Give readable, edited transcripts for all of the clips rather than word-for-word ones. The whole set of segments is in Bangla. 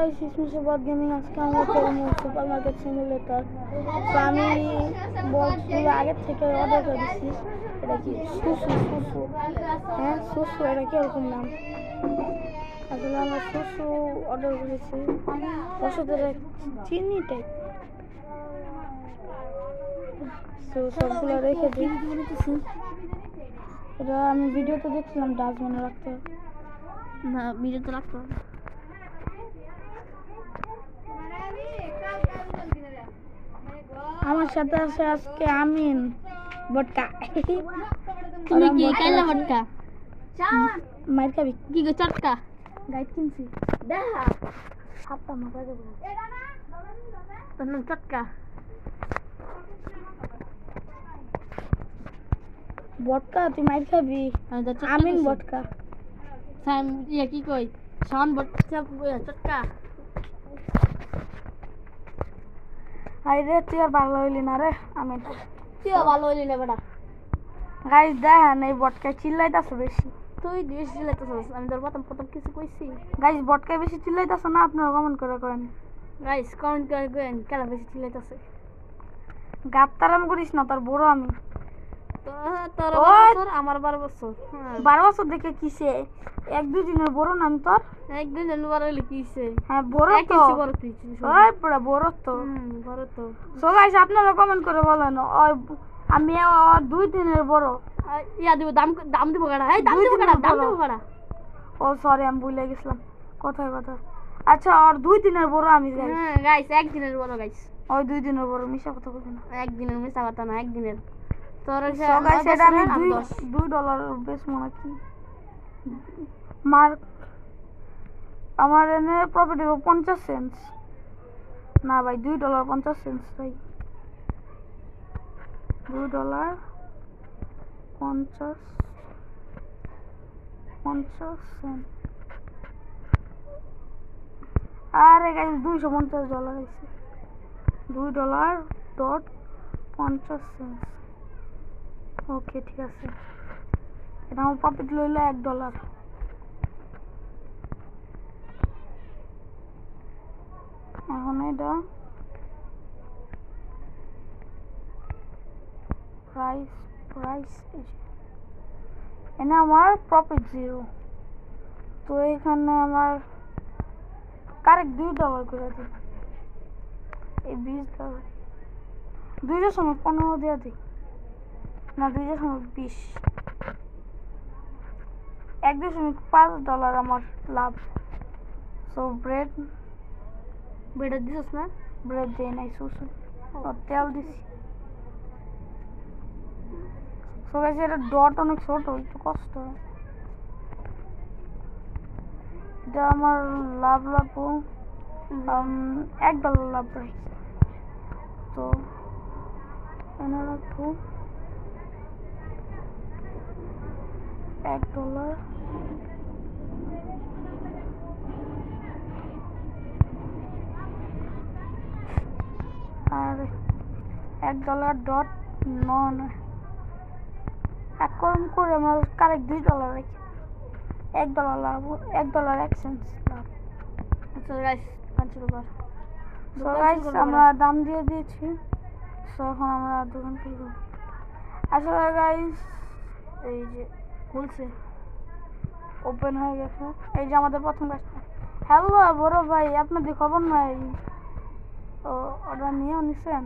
গাইস, इसमें से बहुत गेमिंग আজকে আমরা খেলবো সুপার মার্কেট সিমুলেটর। তো আমি বলছিল আগে থেকে অর্ডার করে দিচ্ছি। এটা কি সুসু? হ্যাঁ সুসু, এটা কি এরকম নাম? আসলে আমরা সুসু অর্ডার করেছি, ওষুধের চিনি টাইপ। তো সবগুলো রেখে দিই। এটা আমি ভিডিওতে দেখছিলাম ডাস্টবিনে রাখতে। না ভিডিওতে রাখতে হবে। আমার সাথে আছে আজকে আমিন বটকা। তুমি কি কাইলা বটকা? মাইর খাবি কি গো চটকা? গাইড কিনছি, দেখা হাতটা মাথায় দেবো। তোর নাম চটকা? বটকা তুই মাইর খাবি। আমিন বটকা। সাম ইয়া কি কই শান বটকা চটকা। আরে তুই আর ভালো হইলি না রে আমিন। তুইও ভালো হইলি না বেটা। গাইস দেখেন এই বটকা চিল্লাইতাছে বেশি। তুই বেশি চিল্লাইতেছিস, আমি তোর প্রথম কিছু কইছি? গাইস বটকা বেশি চিল্লাইতাছে না? আপনারা কমেন্ট করে করেন। গাইস কমেন্ট করে করেন কেলা বেশি চিল্লাইতেছে। গাত্তারাম করিস না, তোর বড় আমি। তোর 12 বছর আমার 12 বছর। 12 বছর দেখে কিসে? 1-2 দিনের বড় না আমি তোর। একদিন জানি বড় হইলে কিছে? হ্যাঁ বড় তো। বড় তুই ওই পুরো বড় তো। বড় তো। সো গাইস আপনারা কমেন্ট করে বলেন ওই আমি 2 দিনের বড়। ইয়া দিব দাম দিব কাটা। এই দাম দিব কাটা। ও সরি আমি ভুলে গেছিলাম কোথায় কথা। আচ্ছা আর 2 দিনের বড় আমি গাইস। হ্যাঁ গাইস একদিনের বড় গাইস। ওই 2 দিনের বড় মিশা কথা বলবি না। একদিনের মিশা কথা না, একদিনের। তোর গাইস এটা আমি $2 বেশ মনে কি মার্ক আমার এনে প্রফিট হবে 50 সেন্টস। না ভাই $2.50 ভাই। $2.50 আরে গাইস $250 আছে। $2.50। ওকে ঠিক আছে, এটা আমার প্রফিট লইলো $1। এখন এটা প্রাইস এনে আমার প্রফিট 0। তো এখানে আমার কারেক্ট $2 করে দিই। এই $20 2.15 দিয়ে দিই না, 2.20। $1.5 আমার লাভ। সো ব্রেড দিছিস না? ব্রেড দেই নাই, সুসু তেল দিছি। সো গাইস এটা ডট অনেক ছোট, একটু কষ্ট হয়। এটা আমার লাভ লাগবো $1 লাভ রাখি। তো এনে রাখবো $1। আর $1.9 এক কম করে আমার কারেক্ট $2 রাখি। $1 লাভ, $1.01 লাভ। আচ্ছা গাইস $5। সো গাইস আমরা দাম দিয়ে দিয়েছি। সো এখন আমরা দোকান খুলবো। আসলে গাইস এই যে খুলছে, ওপেন হয়ে গেছে। এই যে আমাদের প্রথম কাস্টমার। হ্যালো বড় ভাই, আপনাদের খবর নাই? ও অর্ডার নিয়ে নিছেন?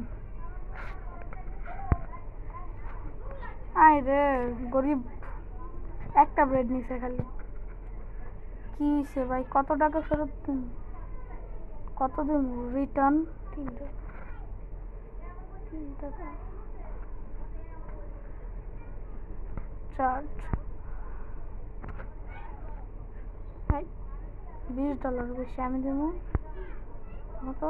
আই রে গরিব, একটা ব্রেড নিছে খালি। কি হইছে ভাই, কত টাকা ফেরত দিন? কত দিন রিটার্ন? 3 টাকা চার্জ। $20 বেশি আমি দেবো কত?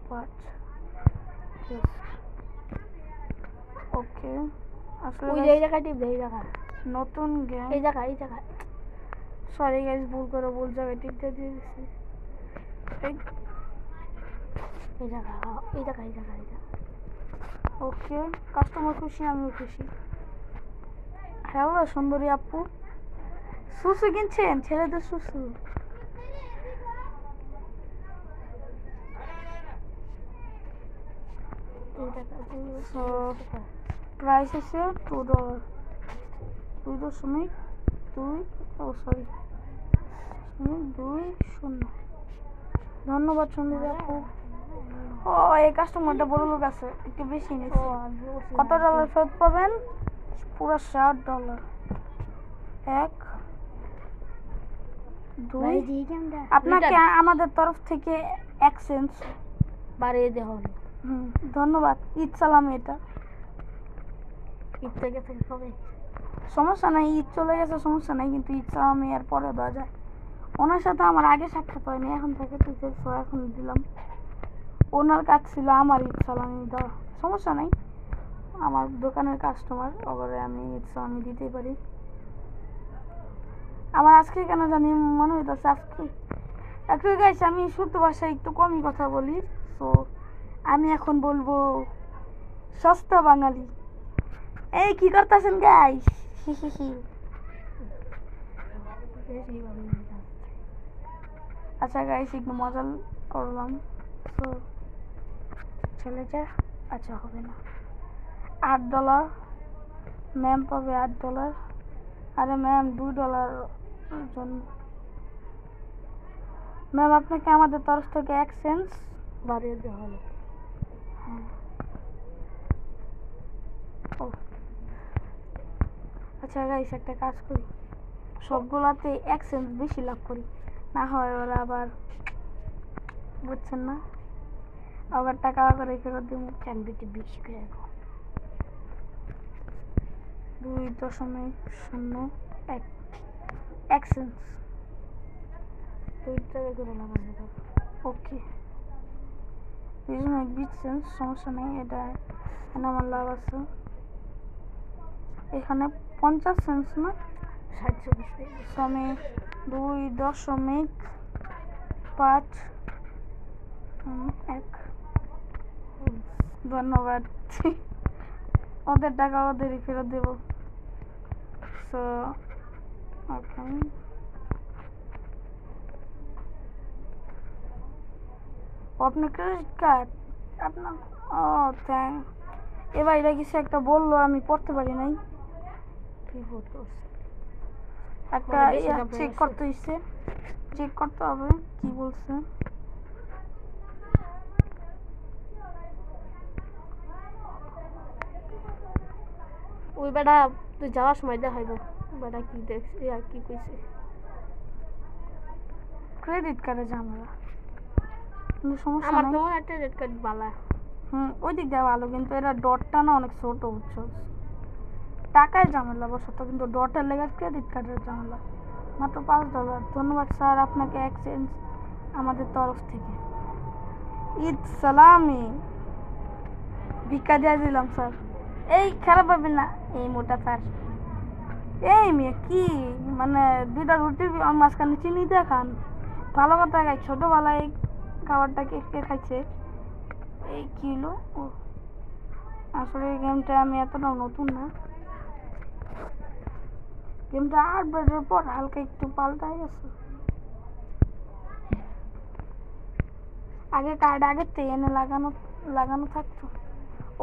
5। ওকে আসলে ওই এই জায়গায় টিপ দে, এই জায়গা নতুন গেম, এই জায়গা সরি গাইস ভুল জায়গায় টিপ দিয়ে দিয়েছি। এই জায়গা ওকে কাস্টমার খুশি, আমিও খুশি। হ্যালো সুন্দরী আপু, সুসু কিনছেন? ছেলেদের সুসু সো প্রাইস হচ্ছে $2 2.2 ও সরি 2.0 ধন্যবাদ সন্দীপ আপু ও এই কাস্টমারটা বড় লোক আছে একটু বেশি নিচ্ছে কত ডলার ফেরত পাবেন পুরো $60 1 2 আপনাকে আমাদের তরফ থেকে এক্সচেঞ্জ বাড়িয়ে দেওয়া হলো ধন্যবাদ ঈদ সালাম এটা ঈদ থেকে হবে সমস্যা নাই ঈদ চলে গেছে সমস্যা নাই কিন্তু ঈদ সালামি এর পরে দেওয়া যায় ওনার সাথে আমার আগে সাক্ষাৎ হয়নি এখন থেকে এখন দিলাম ওনার কাজ ছিল আমার ঈদ সালামি দেওয়া সমস্যা নাই আমার দোকানের কাস্টমার ওগরে আমি ঈদ সালামি দিতেই পারি আমার আজকে কেন জানি মনে হইতেছে আজকে একটু গাইস আমি শুদ্ধ ভাষায় একটু কমই কথা বলি তো আমি এখন বলবো সস্তা বাঙালি এই কি করতেছেন গাইস আচ্ছা গাইস একটু মজা করলাম তো ছেলেটা আচ্ছা হবে না $8 ম্যাম পাবে $8 আরে ম্যাম $2 জন্য ম্যাম আপনাকে আমাদের তরফ থেকে এক্সচেঞ্জ বাড়িয়ে দেওয়া হলো আচ্ছা গাইস একটা কাজ করি সবগুলাতে এক্সচেঞ্জ বেশি লাভ করি না হয় ওরা আবার বুঝছেন না আবার টাকা করে ফেরত দিব ক্যান্ডিডেট বেশি করে 2.01 এক্সচেঞ্জ 2 টাকা করে লাগানো যাবে ওকে 2.20 সমস্যা নেই এটা আমার লাভ আছে এখানে 50 সেন্ট না 60 আমি 2.51 ধন্যবাদ ওদের টাকা ওদেরই ফেরত দেব সো ওকে আপনার ক্রেডিট কার্ড আপনার ও থ্যাংক এবার এটা কিছু একটা বললো আমি পড়তে পারি নাই একটা চেক করতে হচ্ছে চেক করতে হবে কি বলছে ওই বেটা তুই যাওয়ার সময় দেখাইব বেটা কি দেখছি আর কি কইছে ক্রেডিট কার্ডে ঝামেলা কিন্তু সমস্যা আমার নাই তো একটা ক্রেডিট কার্ড বালা ওই দিক দিয়ে ভালো কিন্তু এরা ডটটা না অনেক ছোট বুঝছো টাকায় ঝামেলা বসত কিন্তু ডটের লেগে ক্রেডিট কার্ডের ঝামেলা মাত্র $5 ধন্যবাদ স্যার আপনাকে এক্সচেঞ্জ আমাদের তরফ থেকে ঈদ সালামি ভিক্ষা দিয়ে দিলাম স্যার এই খারাপ পাবেন না এই মোটা স্যার এই মেয়ে কি মানে 2টা রুটির মাঝখানে চিনি দিয়ে খান ভালো কথা খাই ছোটোবেলায় এই খাবারটা কে খাইছে এই কি হলো ও আসলে এই গেমটা আমি এতটা নতুন না গেমটা আপডেটের পর হালকা একটু পাল্টাই গেছে আগে কার্ড আগের থেকে এনে লাগানো থাকতো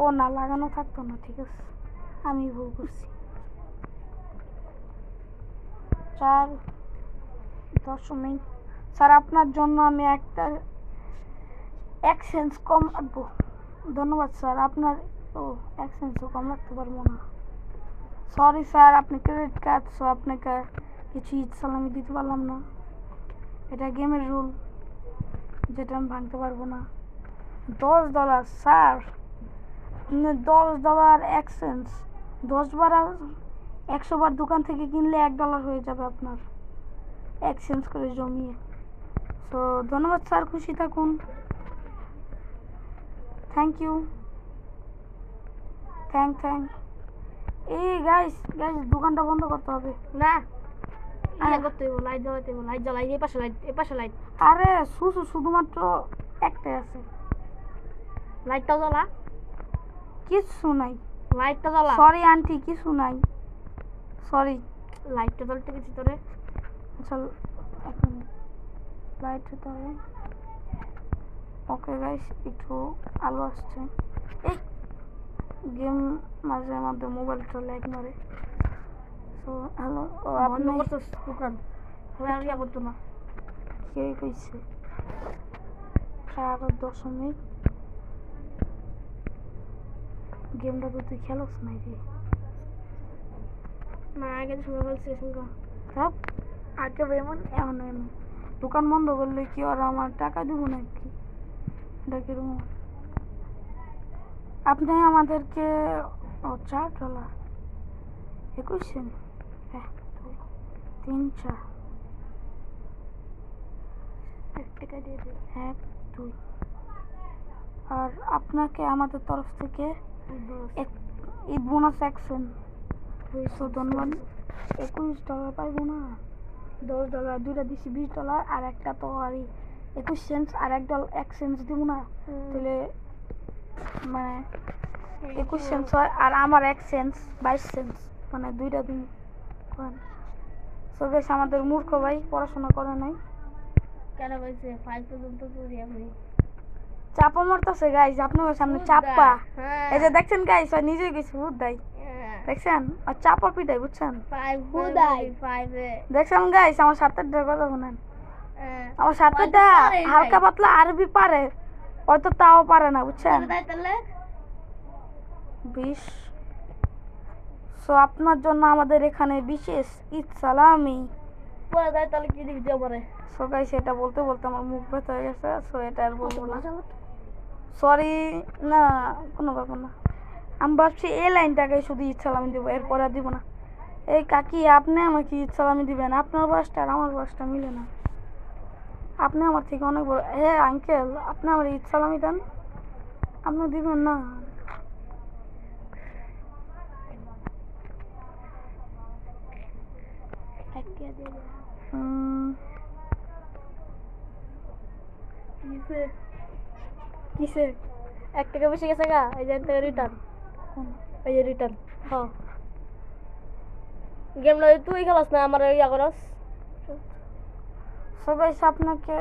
ও না লাগানো থাকতো না ঠিক আছে আমি ভুল করছি 4.10 স্যার আপনার জন্য আমি একটা এক্সচেঞ্জ কম রাখবো ধন্যবাদ স্যার আপনার ও এক্সচেঞ্জও কম রাখতে পারবো না সরি স্যার আপনি ক্রেডিট কার্ড সো আপনাকে কিছু ঈদ সালামি দিতে পারলাম না এটা গেমের রুল যেটা আমি ভাঙতে পারবো না $10 স্যার $10 এক্সচেঞ্জ 10 বার 100 বার দোকান থেকে কিনলে $1 হয়ে যাবে আপনার এক্সচেঞ্জ করে জমিয়ে সো ধন্যবাদ স্যার খুশি থাকুন থ্যাংক ইউ থ্যাংক এই গাইস দোকানটা বন্ধ করতে হবে না করতে হইব লাইট জ্বালাইতে হইব লাইট জ্বালাই এই পাশে লাইট আরে শুধুমাত্র একটাই আছে লাইটটা জ্বালা কিছু নাই লাইটটা জ্বালা সরি আন্টি কিছু নাই সরি লাইটটা জ্বলতে গেছি তোরে আচ্ছা এখন লাইট হতে হবে ওকে গাইস একটু আলো আসছে এই গেম মাঝে মধ্যে মোবাইলটা ল্যাগ মারে। সো হ্যালো, ও আপনি বন্ধ করছিস দোকান, আর ইয়া করতো না। কে কইছে 4.0 গেমটা তো তুই খেলোস নাই রে। না আগে তো সময় বলছি শুনকা সব আগে এমন এখন এমন দোকান বন্ধ করলে কি আর আমার টাকা দিব নাকি? এটা কিরকম? আপনি আমাদেরকে $4 21 সেন্ট, 1 2 3 4 1 টাকা দিয়ে দে। 1 2 আর আপনাকে আমাদের তরফ থেকে ঈদ বোনাস 1 সেন্ট হয়েছে। ধন্যবাদ। $21 পাইবো না, $10 দুইটা দিছি $20 আর একটা তো আর 21 সেন্ট আর $1 সেন্ট দিব না, তাহলে মানে 21 সেন্ট হয় আর আমার 1 সেন্ট 22 সেন্ট, মানে দুইটা দিন করেন। সো বেশ আমাদের মূর্খ ভাই পড়াশোনা করে নাই, কেন বলছে 5 পর্যন্ত পড়ি আমি। চাপা মারতেছে গাইস আপনার সামনে চাপা। এই যে দেখছেন গাইস আর নিজেই গেছে ভূত দেয়, দেখছেন আর চাপা পিটাই বুঝছেন। 5 দেখছেন গাইস আমার সাথে কথা শুনেন, আমার সাথেটা হালকা পাতলা আরবি পারে, হয়তো তাও পারে না বুঝছেন। 20। সো আপনার জন্য আমাদের এখানে বিশেষ ঈদ সালামি। পরে দেয় তাহলে কি দিবি পরে? সো গাইস এটা বলতে বলতে আমার মুখ ব্যথা হয়ে গেছে, সো এটা আর বলবো না, সরি। না কোনো ব্যাপার না, আমি ভাবছি এই লাইনটাকে শুধু ঈদ সালামি দেবো, এরপর আর দিব না। এই কাকি আপনি আমাকে ঈদ সালামি দিবেন, আপনার বয়সটা আর আমার বয়সটা মিলে না, আপনি আমার থেকে অনেক বড়। হ্যাঁ আঙ্কেল আপনি আমার ঈদ সালামি দেন, আপনি দিবেন না? কিসে 1 টাকা বেশি গেছে গা, এই যে থেকে রিটার্ন, এই যে রিটার্ন। হ্যাঁ গেম লই তুই খেলাস না, আমার ইয়া করস। সো গাইস আপনাকে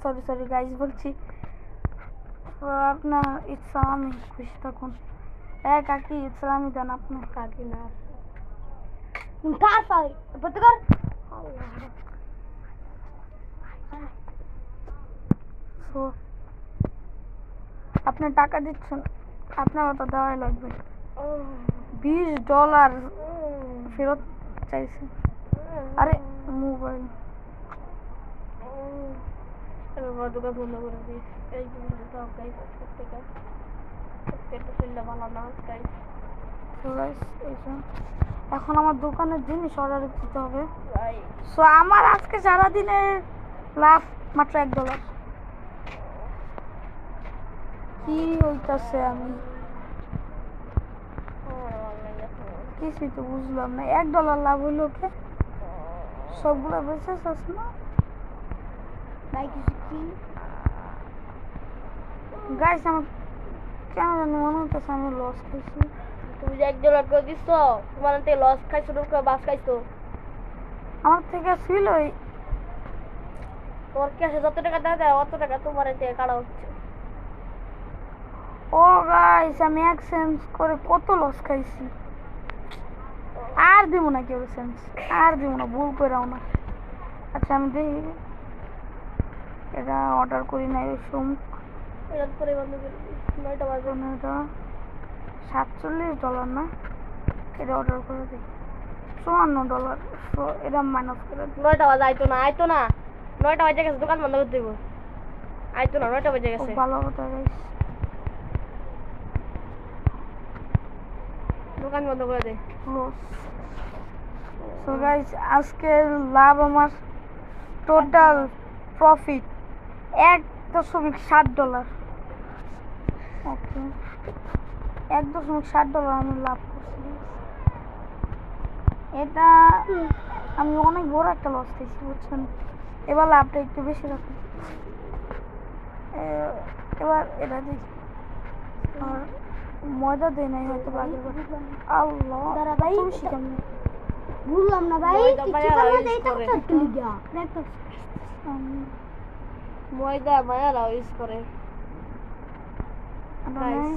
সরি গাইস বলছি, তো আপনার ঈদ সালামি, খুশি থাকুন। কাকি ঈদ সালামি দেন আপনি। কাকি না কার পাই বলতে কর। সো আপনি টাকা দিচ্ছেন, আপনার তো দেওয়াই লাগবে। $20 ফেরত চাইছে। আরে মোবাইল দোকান বন্ধ করে দিস। এই সব গাইস টাকা এটা চললে ভালো না গাইস। সো গাইস এখন আমার দোকানের জিনিস অর্ডার দিতে হবে। সো আমার আজকে সারাদিনের লাভ মাত্র $1। কি হইতাছে আমি কিছুই তো বুঝলাম না, $1 লাভ হইল কে? সবগুলো বেঁচে শেষ না গাইস, আমার কেন জানি মনে হইতেছে আমি লস খাইছি। তুমি যে $1 করে দিচ্ছ, তোমার থেকে লস খাইছো না বাস খাইছো? আমার থেকে ছিল তোমার ক্যাশে যত টাকা দেয় অত টাকা তোমার থেকে কাটা হচ্ছে। ও গাইস আমি এক্সচেঞ্জ করে কত লস খাইছি, আর দিব না কেউ সেন্স, আর দিব না, ভুল করেও না। আচ্ছা আমি দেখি এটা অর্ডার করি নাই ওই সমুখ, এটা পরে বন্ধ করে দিস। 9টা বাজে। এটা $47 না, এটা অর্ডার করে দিই $54। সো এটা মাইনাস করে দিই। 9টা বাজে, আইতো না 9টা বাজে গেছে, দোকান বন্ধ করে দিব। আইতো না 9টা বাজে গেছে। ভালো কথা গাইস, দোকান বন্ধ করে দে। সো গাইস আজকের লাভ আমার টোটাল প্রফিট $1.7। ওকে $1.7 আমি লাভ করছি। এটা আমি অনেক বড় একটা লস খেয়েছি বুঝছেন, এবার লাভটা একটু বেশি রাখুন। এবার এটা দেখি আর ময়দা দেয় নাই হয়তো আগের বার। আল্লাহ তুমি শিখামনি বুঝলাম না ভাই, ময়দা মায়ারা ইউজ করে।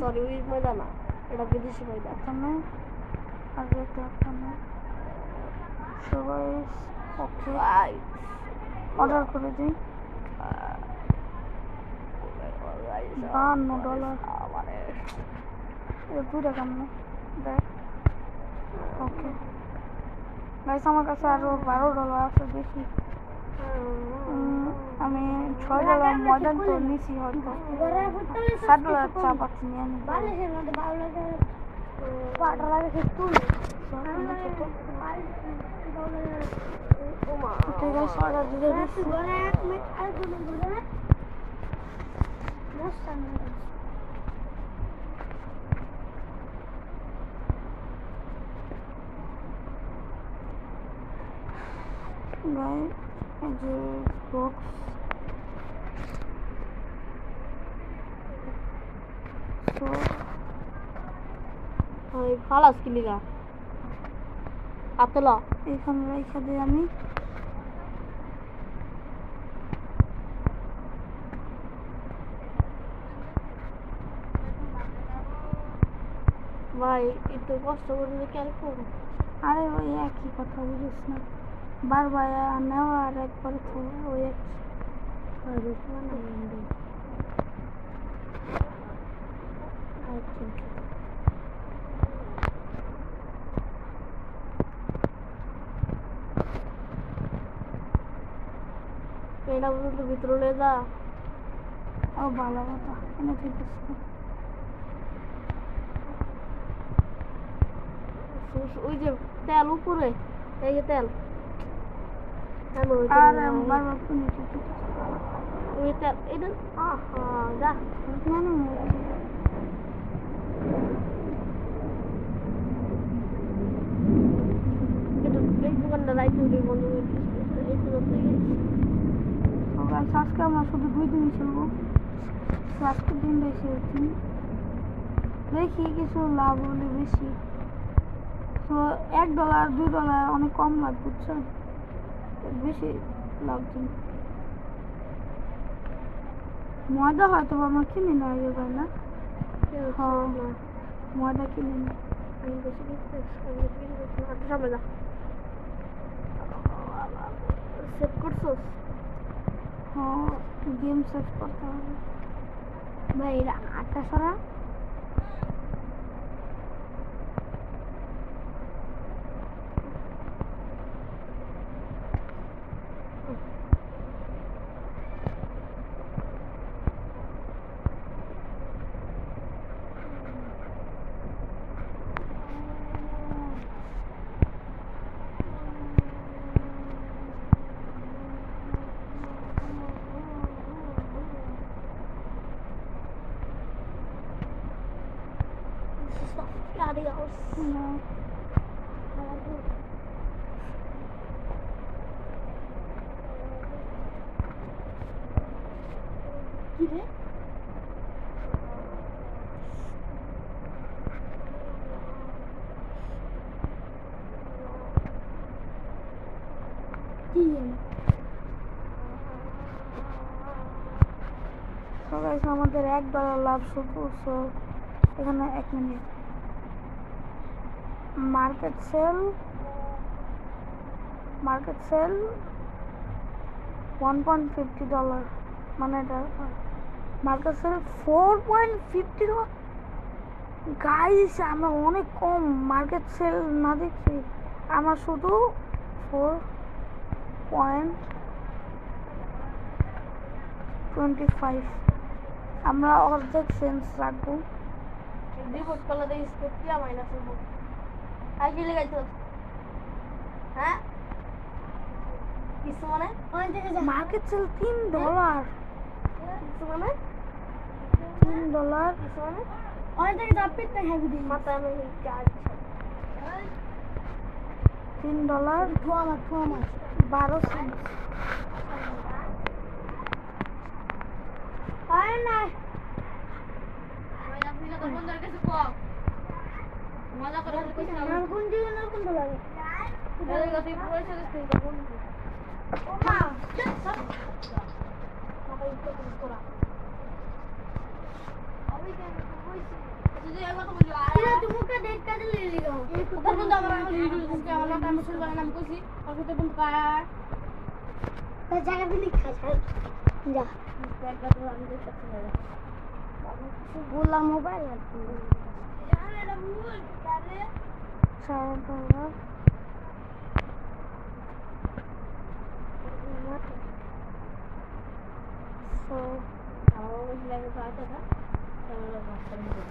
সরি ওই ময়দা না, এটা বিদেশি ময়দা। এখানে আর এটা এখানে সবাই ওকে অর্ডার করে দিই। $52 এটা 2 টাকা না দেখ। ওকে গাইস, আমার কাছে আরো $12 আছে বেশি। আমি $6 ময়দা তো নিছি, হয়তো $7 চা পাচ্ছি নিয়ে নি। ঠিক আছে, অর্ডার দিয়ে দিচ্ছি। Guys, এই যে বক্স ওই খালাস কি লিগা আতলা এখানে রেখে দিই আমি। ভাই একটু কষ্ট করে কেন করবো? আরে ওই একই কথা বুঝিস না, বারবার নেওয়া আর একবারে ওই একই। এটা পর্যন্ত ভিতরে লয়ে যা। ও ভালো কথা, এনে ঠিক আছে। ওই যে তেল উপরে, এই যে তেল আর বারবার কিনে ঠিক আছে। ওই তেল এটা আহা যা জানো এটা এই দোকানটা রাইতে বন্ধ করে দিচ্ছে এই দোকানটা আজকে আমরা শুধু 2 দিনই চলবো, আজকের দিন বেশি হচ্ছে, দেখি কিছু লাভ হলে বেশি। তো $1 $2 অনেক কম লাভ, বুঝছেন? বেশি লাভ দিন। ময়দা হয়তো আমরা কিনি না আগে ভাই না, হ্যাঁ ময়দা কিনি না। আমি বেশি কিনতে সামনে যা সেভ করছোস। হ্যাঁ গেম সেভ করতে হবে ভাই। এটা 8টা সরা Adios. না। কি রে? কি জানি। সবাই আমাদের $1 লাভ শুধু। সো এখানে 1 মিনিট মার্কেট সেল $1.50, মানে এটা মার্কেট সেল $4.50। গাইস আমরা অনেক কম মার্কেট সেল না দেখছি, আমরা শুধু 4.25 আমরা অর্ধেক সেন্স রাখবো। রিপোর্ট করলে দেই স্পোর্ট কি মাইনাস হবো। আই কি লাগাইছো? হ্যাঁ কিছু মানে মার্কেট সেল $3, কিছু মানে $3 কিছু মানে অনেক থেকে দাপিত না হেভি দিই মাথা আমি চার্জ $3 12 সেন্ট। আরে না ভাই আপনি না তো বন্ধুর কাছে কম মজা করে কইছি না কোন দিন না কোন লাগে এর কাছে পয়সা দিতে বন্ধু ও মা মাথা ইচ্ছা করে করা আমি কেন কইছি যদি একবার তো বলি আরে তুমি মুখে ডেট কাটে লিয়ে লিগো এই কথা বন্ধ আমার ভিডিও দিতে আমার নাম শুন করে নাম কইছি আর কত বন্ধ কার তো জায়গা দিলি খাই যা একটা তো আমি দেখতে পাচ্ছি বললাম মোবাইল আছে আরে এটা ভুল তাহলে সারা So, আমার ওই লাগে তো আছে না তাহলে মাস্টার নিতে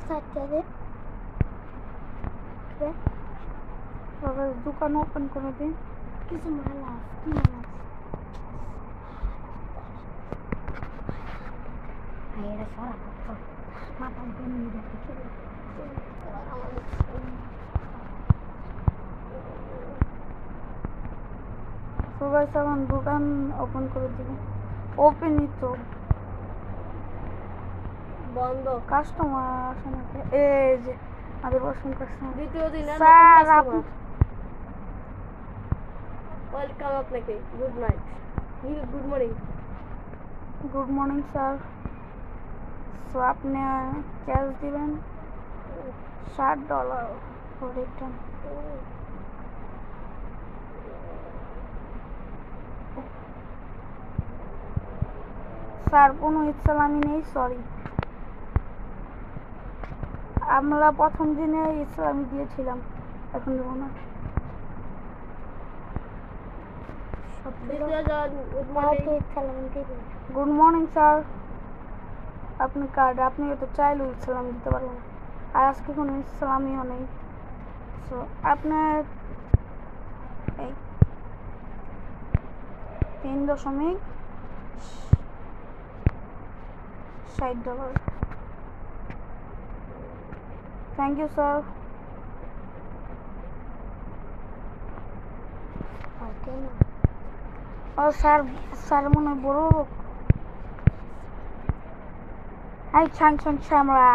Saturday. Okay. Baru dukkan open করে দিন কিছু মালাস কি মালাস আইরা সারা কথা মাথা দিয়ে নিয়ে যাচ্ছে সবাই সামান দোকান ওপেন করে দিন ওপেনই তো বন্ধ কাস্টমার আসে না এই যে আমাদের বসুন কাস্টমার দ্বিতীয় দিন স্যার আপনি ওয়েলকাম আপনাকে good night good morning good morning sir so আপনি ক্যাশ দিবেন $60 ফর রিটার্ন স্যার কোনো ইসলামি নেই সরি আমরা প্রথম দিনে ইসলামি দিয়েছিলাম এখন দেবো না গুড মর্নিং স্যার আপনি কার্ড আপনি তো চাইলেও ইসলাম দিতে পারবেন আর আজকে কোনো ইসলামিও নেই সো আপনার এই $3.60 থ্যাংক ইউ স্যার ও স্যার স্যার মনে হয় বড় লোক এই ছাং ছাং শ্যামরা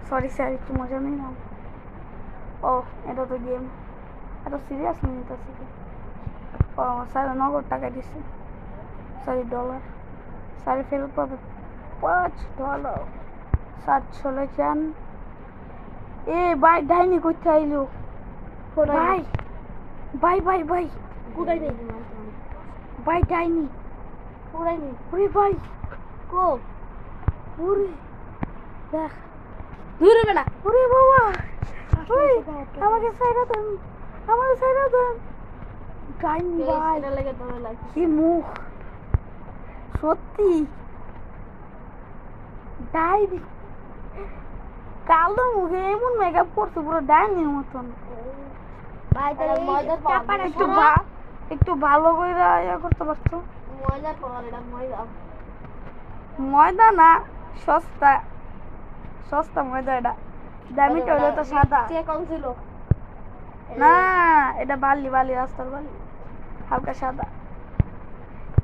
সরি স্যার একটু মজা নেই না ও এটা তো গেম এটা সিরিয়াস নিতেছি ও স্যার নগদ টাকা দিচ্ছে সরি ডলার স্যার ফেরত পাবে $5 স্যার চলে যান এ ভাই ডাইনি করতে আইলো ভাই ভাই ভাই ভাই কোথায় নেই ভাই ডাইনি কোথায় নেই ওরে ভাই কো ওরে দেখ দূর হবে না ওরে বাবা ওই আমাকে সাইরা দেন আমাকে সাইরা দেন ডাইনি ভাই এটা লাগে তোমার লাগে কি মুখ সত্যি ডাইনি কালো মুখে এমন মেকআপ করছে পুরো ডাইনির মতন ভাই তাহলে ময়দা চাপাটা একটু একটু ভালো করে ইয়া করতে পারছো ময়দা পাওয়ার এটা ময়দা ময়দা না সস্তা সস্তা ময়দা এটা দামিটা হলো তো সাদা কে কম ছিল না এটা বালি বালি রাস্তার বালি হালকা সাদা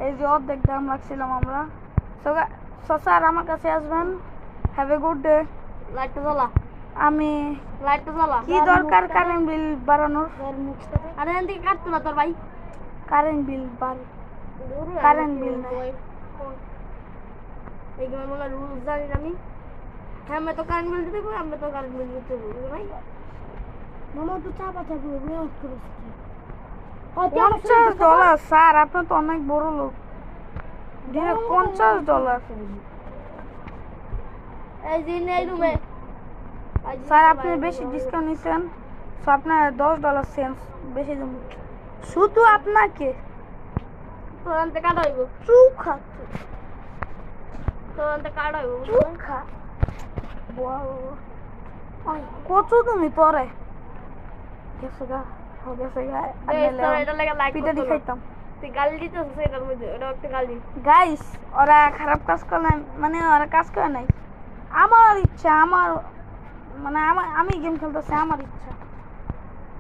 এই যে অর্ধেক দাম রাখছিলাম আমরা স্যার আমার কাছে আসবেন হ্যাভ এ গুড ডে লাইটটা জ্বালা আমি লাইটটা জ্বালা কি দরকার কারেন্ট বিল বাড়ানোর আরে এখান থেকে কাটতো না তোর ভাই কারেন্ট বিল কারেন্ট বিল না এইগুলো মনে রুলস জানি না আমি হ্যাঁ আমি তো কারেন্ট বিল দিতে পারবো আমি তো কারেন্ট বিল দিতে পারবো ভাই মামা তো চা পাতা পুরো মেয়র করেছে $50 স্যার আপনি তো অনেক বড় লোক দিনে $50 এই দিন এই রুমে স্যার আপনি বেশি ডিসকাউন্ট নিছেন সো আপনার $10 সেন্স বেশি দেব শুধু আপনাকে তোর আনতে কাটা হইব চুখা তোর আনতে কাটা হইব চুখা কত তুমি তোরে গেছে গা গেছে গা এটা লাগে লাইক পিঠা দি খাইতাম তুই গালি দিতেছিস এটার মধ্যে এটা একটা গালি গাইস ওরা খারাপ কাজ করে না মানে ওরা কাজ করে নাই আমার ইচ্ছা আমার মানে আমি গেম খেলতেছি আমার ইচ্ছা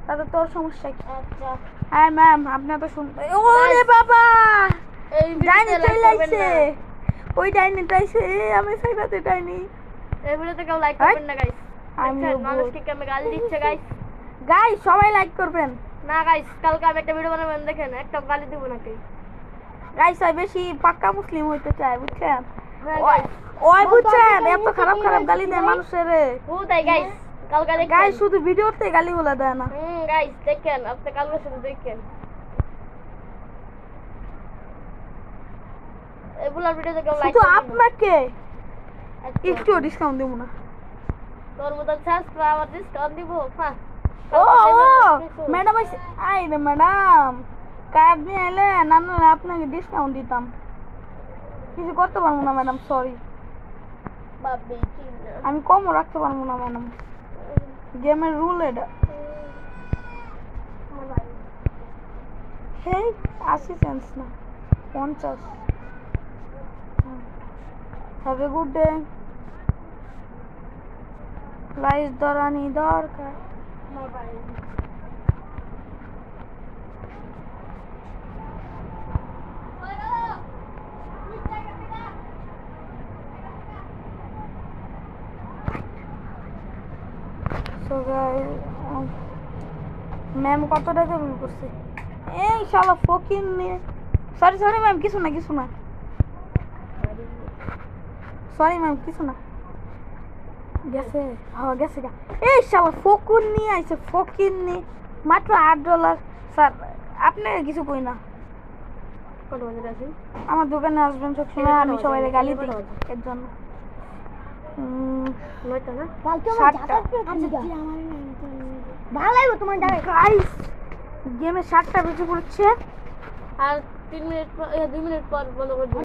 তাতে তোর সমস্যা কি আচ্ছা হ্যাঁ ম্যাম আপনি তো শুনতে ওরে বাবা এই ডাইনি চলে আইছে ওই ডাইনিটা আইছে আমি সাইডাতে ডাইনি এই ভিডিওতে কেউ লাইক করবেন না গাইস আমি মানুষকে কেমন গালি দিচ্ছে গাইস গাইস সবাই লাইক করবেন না গাইস কালকে আমি একটা ভিডিও বানাবেন দেখেন একটা গালি দিব নাকি গাইস বেশি পাক্কা মুসলিম হইতে চায় বুঝছেন হ্যাঁ ওই guys, ওই বুঝছেন এত খারাপ খারাপ গালি দেয় মানুষের ও তাই গাইস কালকে দেখেন গাইস শুধু ভিডিওতে গালি বলে দেয় না গাইস দেখেন আপনি কালকে শুধু দেখেন এগুলার ভিডিও দেখে লাইক শুধু আপনাকে একটু ডিসকাউন্ট দেব না তোর মতো সাবস্ক্রাইবার ডিসকাউন্ট দিব হ্যাঁ ও ম্যাডাম আই রে ম্যাডাম কার্ড নিয়ে এলে না না আপনাকে ডিসকাউন্ট দিতাম কিছু করতে পারবো না ম্যাডাম সরি বাবি চিনা আমি কমও রাখতে পারবো না ম্যাডাম গেমের রুল এটা হেই 80 সেন্টস না 50 হ্যাভ এ গুড ডে লাইস ধরানি দরকার So guys, ম্যাম কত টাকা বিল করছে এই শালা ফকিং নিয়ে সরি সরি ম্যাম কিছু না সরি ম্যাম কিছু না গেছে হ্যাঁ গেছে গা এই শালা ফকুন নিয়ে আইছে ফকিং নি মাত্র $8 স্যার আপনি কিছু কই না কত বাজে আছে আমার দোকানে আসবেন সবসময় আমি সবাইকে গালি দিই এর জন্য নয়টা না কালকে আমার ভালো লাগবে তোমার গাইস গেমে 7টা বেজে পড়ছে আর 3 মিনিট 2 মিনিট পর বন্ধ করে